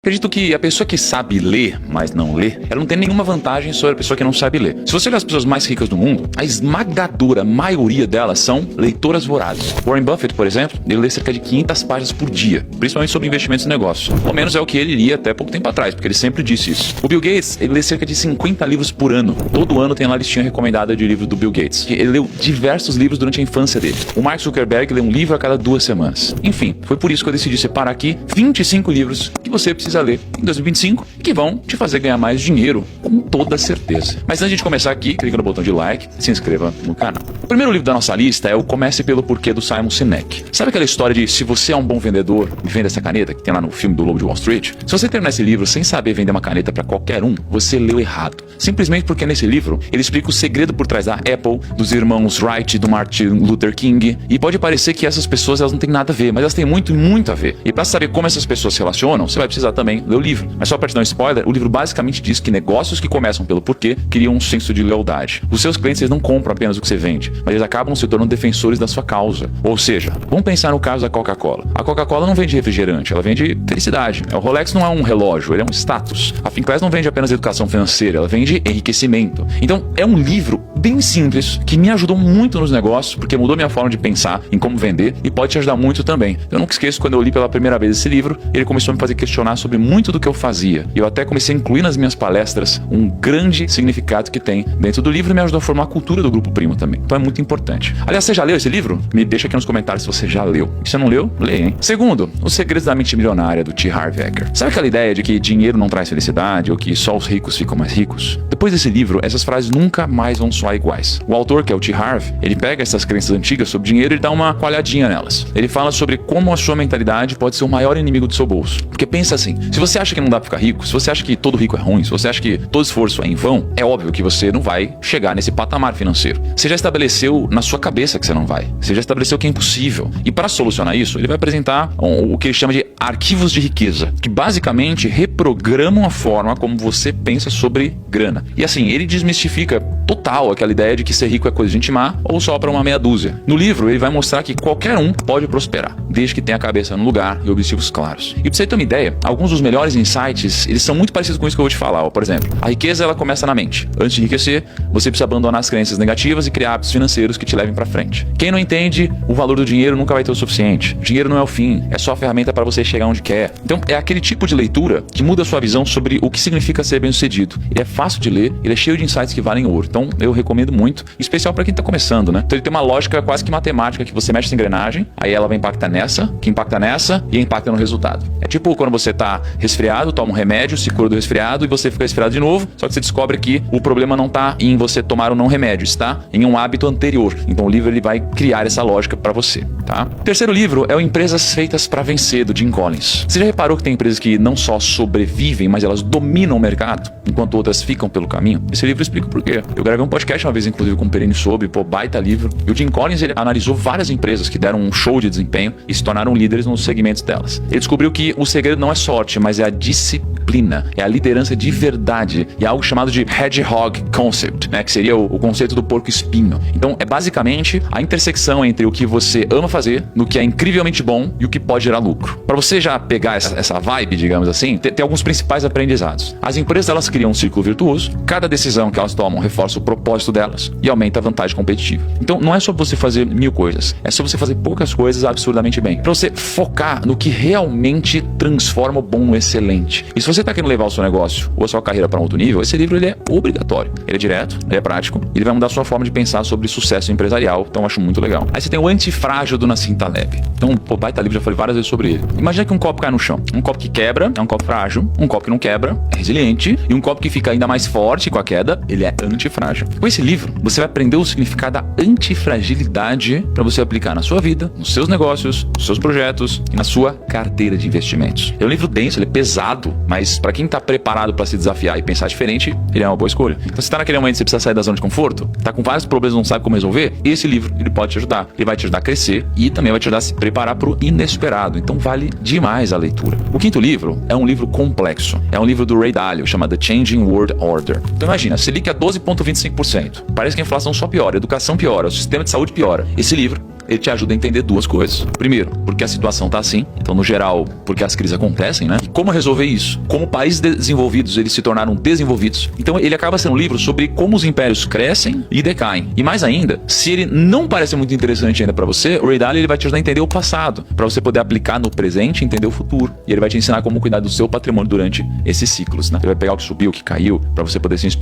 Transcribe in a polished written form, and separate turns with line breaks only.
Acredito que a pessoa que sabe ler, mas não lê, ela não tem nenhuma vantagem sobre a pessoa que não sabe ler. Se você olhar as pessoas mais ricas do mundo, a esmagadora maioria delas são leitoras vorazes. Warren Buffett, por exemplo, ele lê cerca de 500 páginas por dia, principalmente sobre investimentos e negócios. Pelo menos é o que ele lia até pouco tempo atrás, porque ele sempre disse isso. O Bill Gates, ele lê cerca de 50 livros por ano. Todo ano tem lá a listinha recomendada de livro do Bill Gates. Ele leu diversos livros durante a infância dele. O Mark Zuckerberg lê um livro a cada 2 semanas. Enfim, foi por isso que eu decidi separar aqui 25 livros que você precisa ler em 2025 que vão te fazer ganhar mais dinheiro, com toda certeza. Mas antes de começar aqui, clica no botão de like e se inscreva no canal. O primeiro livro da nossa lista é o Comece pelo Porquê, do Simon Sinek. Sabe aquela história de se você é um bom vendedor, me venda essa caneta, que tem lá no filme do Lobo de Wall Street? Se você terminar esse livro sem saber vender uma caneta para qualquer um, você leu errado. Simplesmente porque nesse livro ele explica o segredo por trás da Apple, dos irmãos Wright e do Martin Luther King. E pode parecer que essas pessoas elas não têm nada a ver, mas elas têm muito e muito a ver. E para saber como essas pessoas se relacionam, você vai precisar também ler o livro. Mas só para te dar um spoiler, o livro basicamente diz que negócios que começam pelo porquê criam um senso de lealdade. Os seus clientes eles não compram apenas o que você vende, mas eles acabam se tornando defensores da sua causa. Ou seja, vamos pensar no caso da Coca-Cola. A Coca-Cola não vende refrigerante, ela vende felicidade. O Rolex não é um relógio, ele é um status. A Finclass não vende apenas educação financeira, ela vende enriquecimento. Então, é um livro bem simples, que me ajudou muito nos negócios, porque mudou minha forma de pensar em como vender e pode te ajudar muito também. Eu nunca esqueço quando eu li pela primeira vez esse livro, ele começou a me fazer questionar sobre muito do que eu fazia. E eu até comecei a incluir nas minhas palestras um grande significado que tem dentro do livro e me ajudou a formar a cultura do Grupo Primo também. Então é muito importante. Aliás, você já leu esse livro? Me deixa aqui nos comentários se você já leu. E se você não leu, leia, hein? Segundo, Os Segredos da Mente Milionária, do T. Harv Eker. Sabe aquela ideia de que dinheiro não traz felicidade ou que só os ricos ficam mais ricos? Depois desse livro, essas frases nunca mais vão soar iguais. O autor, que é o T. Harv, ele pega essas crenças antigas sobre dinheiro e dá uma coalhadinha nelas. Ele fala sobre como a sua mentalidade pode ser o maior inimigo do seu bolso. Porque pensa assim, se você acha que não dá pra ficar rico, se você acha que todo rico é ruim, se você acha que todo esforço é em vão, é óbvio que você não vai chegar nesse patamar financeiro. Você já estabeleceu na sua cabeça que você não vai. Você já estabeleceu que é impossível. E para solucionar isso, ele vai apresentar o que ele chama de arquivos de riqueza, que basicamente reprogramam a forma como você pensa sobre grana. E assim, ele desmistifica total aquela ideia de que ser rico é coisa de gente má ou só para uma meia dúzia. No livro, ele vai mostrar que qualquer um pode prosperar, desde que tenha a cabeça no lugar e objetivos claros. E pra você ter uma ideia, alguns dos melhores insights, eles são muito parecidos com isso que eu vou te falar. Por exemplo, a riqueza ela começa na mente. Antes de enriquecer, você precisa abandonar as crenças negativas e criar hábitos financeiros que te levem para frente. Quem não entende o valor do dinheiro nunca vai ter o suficiente. O dinheiro não é o fim, é só a ferramenta para você chegar onde quer. Então, é aquele tipo de leitura que muda a sua visão sobre o que significa ser bem-sucedido. Ele é fácil de ler, ele é cheio de insights que valem ouro. Então, eu recomendo muito, em especial para quem está começando, né? Então, ele tem uma lógica quase que matemática que você mexe essa engrenagem, aí ela vai impactar nessa, que impacta nessa e impacta no resultado. É tipo quando você tá resfriado, toma um remédio, se cura do resfriado e você fica resfriado de novo, só que você descobre que o problema não tá em você tomar ou não remédio, está em um hábito anterior. Então o livro ele vai criar essa lógica para você, tá? O terceiro livro é o Empresas Feitas para Vencer, do Jim Collins. Você já reparou que tem empresas que não só sobrevivem, mas elas dominam o mercado, enquanto outras ficam pelo caminho? Esse livro explica por quê. Eu gravei um podcast uma vez, inclusive, com o Perini sobre, baita livro. E o Jim Collins, ele analisou várias empresas que deram um show de desempenho e se tornaram líderes nos segmentos delas. Ele descobriu que o segredo não é sorte, mas é a disciplina, é a liderança de verdade, e é algo chamado de Hedgehog Concept, né, que seria o conceito do porco-espinho. Então, é basicamente a intersecção entre o que você ama fazer, no que é incrivelmente bom e o que pode gerar lucro. Para você já pegar essa vibe, digamos assim, tem alguns principais aprendizados. As empresas, elas criam um círculo virtuoso, cada decisão que elas tomam reforça o propósito delas e aumenta a vantagem competitiva. Então, não é só você fazer 1000 coisas, é só você fazer poucas coisas absurdamente bem. Para você focar no que realmente transforma o bom no excelente. E se você está querendo levar o seu negócio ou a sua carreira para um outro nível, esse livro ele é obrigatório. Ele é direto, ele é prático, ele vai mudar a sua forma de pensar sobre sucesso empresarial, então eu acho muito legal. Aí você tem o Antifrágil, do Nassim Taleb. Então, baita livro, já falei várias vezes sobre ele. Imagina que um copo cai no chão. Um copo que quebra é um copo frágil, um copo que não quebra é resiliente, e um copo que fica ainda mais forte com a queda, ele é antifrágil. Com esse livro, você vai aprender o significado da antifragilidade para você aplicar na sua vida, nos seus negócios, nos seus projetos e na sua carteira de investimentos. É um livro denso, ele é pesado, mas para quem está preparado para se desafiar e pensar diferente, ele é uma boa escolha. Então, se está naquele momento que você precisa sair da zona de conforto, está com vários problemas e não sabe como resolver, esse livro ele pode te ajudar. Ele vai te ajudar a crescer e também vai te ajudar a se preparar para o inesperado. Então, vale demais a leitura. O quinto livro é um livro complexo. É um livro do Ray Dalio, chamado The Changing World Order. Então, imagina, Selic é 12,25%. Parece que a inflação só piora, a educação piora, o sistema de saúde piora. Esse livro ele te ajuda a entender duas coisas. Primeiro, porque a situação tá assim. Então, no geral, porque as crises acontecem, né? E como resolver isso? Como países desenvolvidos, eles se tornaram desenvolvidos. Então, ele acaba sendo um livro sobre como os impérios crescem e decaem. E mais ainda, se ele não parece muito interessante ainda pra você, o Ray Dalio ele vai te ajudar a entender o passado, pra você poder aplicar no presente e entender o futuro. E ele vai te ensinar como cuidar do seu patrimônio durante esses ciclos, né? Ele vai pegar o que subiu, o que caiu, pra você poder se inspirar.